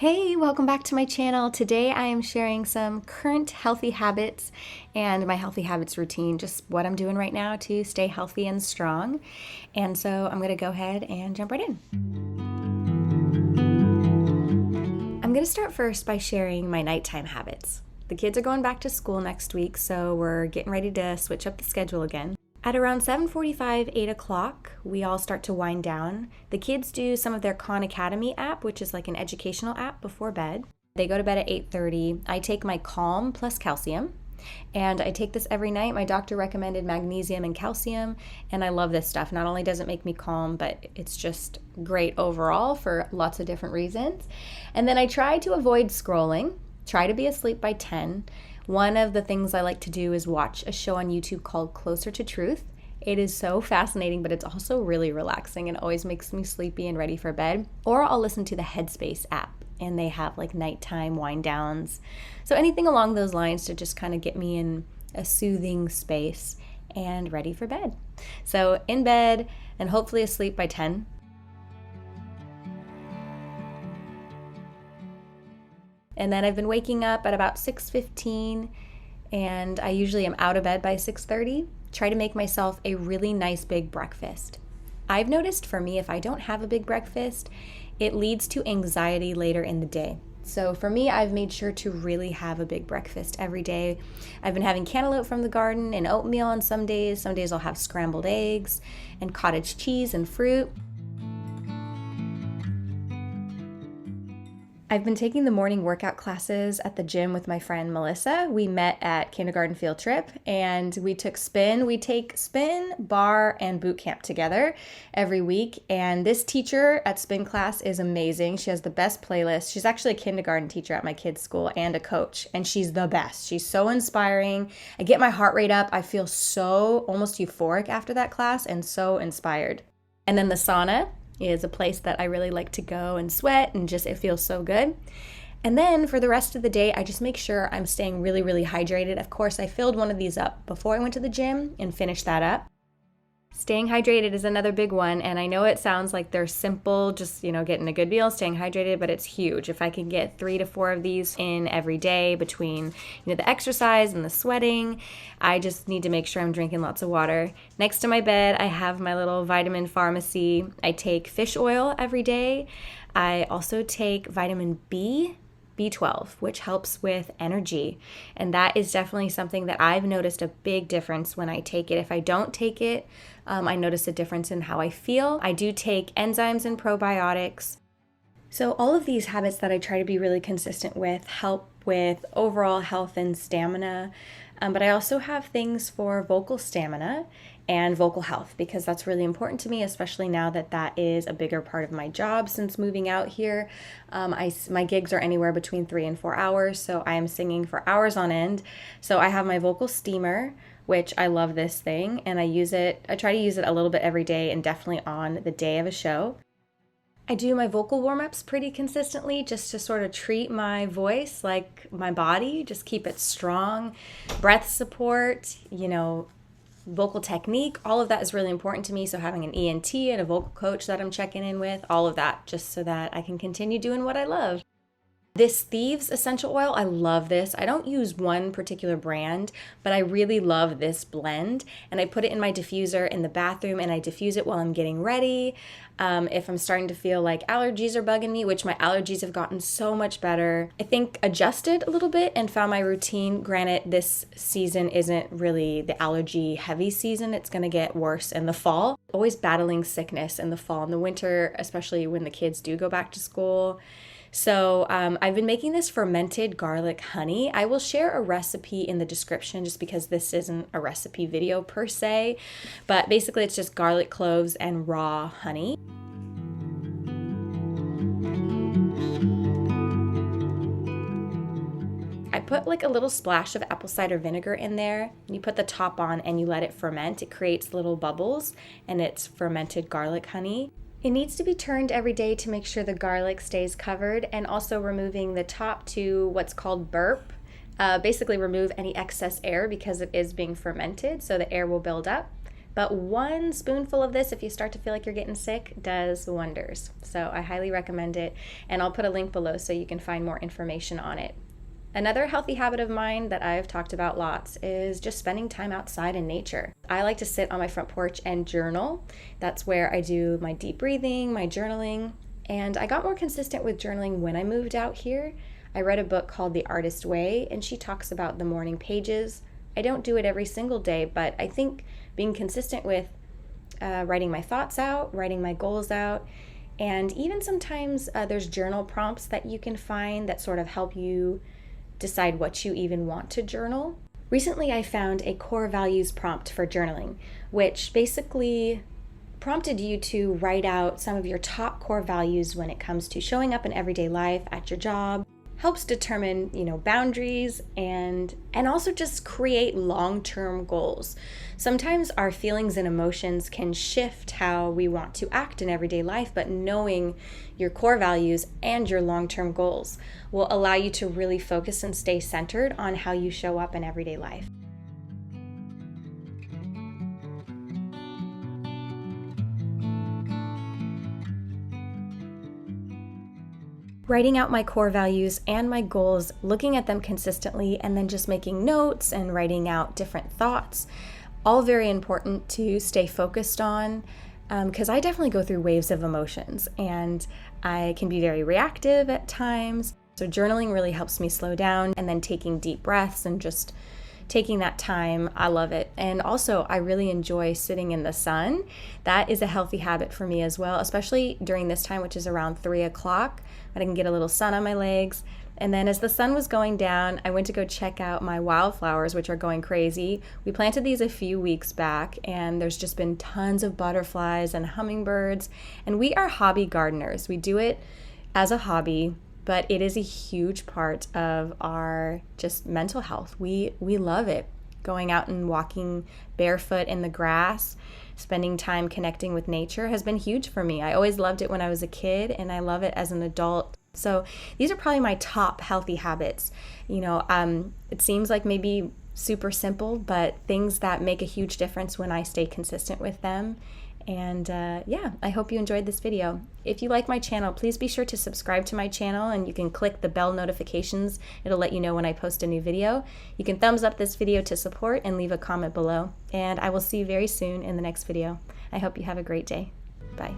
Hey, welcome back to my channel. Today I am sharing some current healthy habits and my healthy habits routine, just what I'm doing right now to stay healthy and strong. And so I'm gonna go ahead and jump right in. I'm gonna start first by sharing my nighttime habits. The kids are going back to school next week, so we're getting ready to switch up the schedule again. At around 7:45, 8 o'clock, we all start to wind down. The kids do some of their Khan Academy app, which is like an educational app, before bed. They go to bed at 8:30. I take my Calm plus calcium, and I take this every night. My doctor recommended magnesium and calcium, and I love this stuff. Not only does it make me calm, but it's just great overall for lots of different reasons. And then I try to avoid scrolling, try to be asleep by 10. One of the things I like to do is watch a show on YouTube called Closer to Truth. It is so fascinating, but it's also really relaxing and always makes me sleepy and ready for bed. Or I'll listen to the Headspace app, and they have like nighttime wind downs. So anything along those lines to just kind of get me in a soothing space and ready for bed. So in bed and hopefully asleep by 10. And then I've been waking up at about 6:15, and I usually am out of bed by 6:30. Try to make myself a really nice big breakfast. I've noticed for me, if I don't have a big breakfast, it leads to anxiety later in the day. So for me, I've made sure to really have a big breakfast every day. I've been having cantaloupe from the garden and oatmeal on some days. Some days I'll have scrambled eggs and cottage cheese and fruit. I've been taking the morning workout classes at the gym with my friend Melissa. We met at kindergarten field trip and we took spin. We take spin, bar, and boot camp together every week. And this teacher at spin class is amazing. She has the best playlist. She's actually a kindergarten teacher at my kids' school and a coach, and she's the best. She's so inspiring. I get my heart rate up. I feel so almost euphoric after that class and so inspired. And then the sauna is a place that I really like to go and sweat, and just it feels so good. And then for the rest of the day, I just make sure I'm staying really, really hydrated. Of course, I filled one of these up before I went to the gym and finished that up. Staying hydrated is another big one, and I know it sounds like they're simple, just, getting a good meal, staying hydrated, but it's huge. If I can get 3 to 4 of these in every day between, the exercise and the sweating, I just need to make sure I'm drinking lots of water. Next to my bed, I have my little vitamin pharmacy. I take fish oil every day. I also take vitamin B12, which helps with energy. And that is definitely something that I've noticed a big difference when I take it. If I don't take it, I notice a difference in how I feel. I do take enzymes and probiotics. So all of these habits that I try to be really consistent with help with overall health and stamina. But I also have things for vocal stamina and vocal health, because that's really important to me, especially now that that is a bigger part of my job since moving out here. My gigs are anywhere between 3 and 4 hours, so I am singing for hours on end. So I have my vocal steamer, which I love this thing, and I try to use it a little bit every day, and definitely on the day of a show. I do my vocal warm-ups pretty consistently, just to sort of treat my voice like my body, just keep it strong. Breath support, vocal technique, all of that is really important to me. So having an ENT and a vocal coach that I'm checking in with, all of that, just so that I can continue doing what I love. This Thieves essential oil, I love this. I don't use one particular brand, but I really love this blend. And I put it in my diffuser in the bathroom, and I diffuse it while I'm getting ready. If I'm starting to feel like allergies are bugging me, which my allergies have gotten so much better, I think adjusted a little bit and found my routine. Granted, this season isn't really the allergy heavy season. It's going to get worse in the fall. Always battling sickness in the fall and the winter, especially when the kids do go back to school. So I've been making this fermented garlic honey. I will share a recipe in the description, just because this isn't a recipe video per se, but basically it's just garlic cloves and raw honey. I put like a little splash of apple cider vinegar in there, and you put the top on and you let it ferment. It creates little bubbles, and it's fermented garlic honey. It needs to be turned every day to make sure the garlic stays covered, and also removing the top to what's called burp. Basically remove any excess air, because it is being fermented, so the air will build up. But one spoonful of this, if you start to feel like you're getting sick, does wonders. So I highly recommend it, and I'll put a link below so you can find more information on it. Another healthy habit of mine that I've talked about lots is just spending time outside in nature. I like to sit on my front porch and journal. That's where I do my deep breathing, my journaling, and I got more consistent with journaling when I moved out here. I read a book called The Artist Way, and she talks about the morning pages. I don't do it every single day, but I think being consistent with writing my thoughts out, writing my goals out, and even sometimes there's journal prompts that you can find that sort of help you decide what you even want to journal. Recently, I found a core values prompt for journaling, which basically prompted you to write out some of your top core values when it comes to showing up in everyday life, at your job. Helps determine, boundaries and also just create long-term goals. Sometimes our feelings and emotions can shift how we want to act in everyday life, but knowing your core values and your long-term goals will allow you to really focus and stay centered on how you show up in everyday life. Writing out my core values and my goals, looking at them consistently, and then just making notes and writing out different thoughts, all very important to stay focused on, because I definitely go through waves of emotions and I can be very reactive at times. So journaling really helps me slow down, and then taking deep breaths and just taking that time, I love it. And also, I really enjoy sitting in the sun. That is a healthy habit for me as well, especially during this time, which is around 3 o'clock. I can get a little sun on my legs. And then as the sun was going down, I went to go check out my wildflowers, which are going crazy. We planted these a few weeks back, and there's just been tons of butterflies and hummingbirds. And we are hobby gardeners. We do it as a hobby, but it is a huge part of our just mental health. We love it. Going out and walking barefoot in the grass, spending time connecting with nature has been huge for me. I always loved it when I was a kid, and I love it as an adult. So these are probably my top healthy habits. It seems like maybe super simple, but things that make a huge difference when I stay consistent with them. And I hope you enjoyed this video. If you like my channel, please be sure to subscribe to my channel, and you can click the bell notifications. It'll let you know when I post a new video. You can thumbs up this video to support and leave a comment below. And I will see you very soon in the next video. I hope you have a great day. Bye.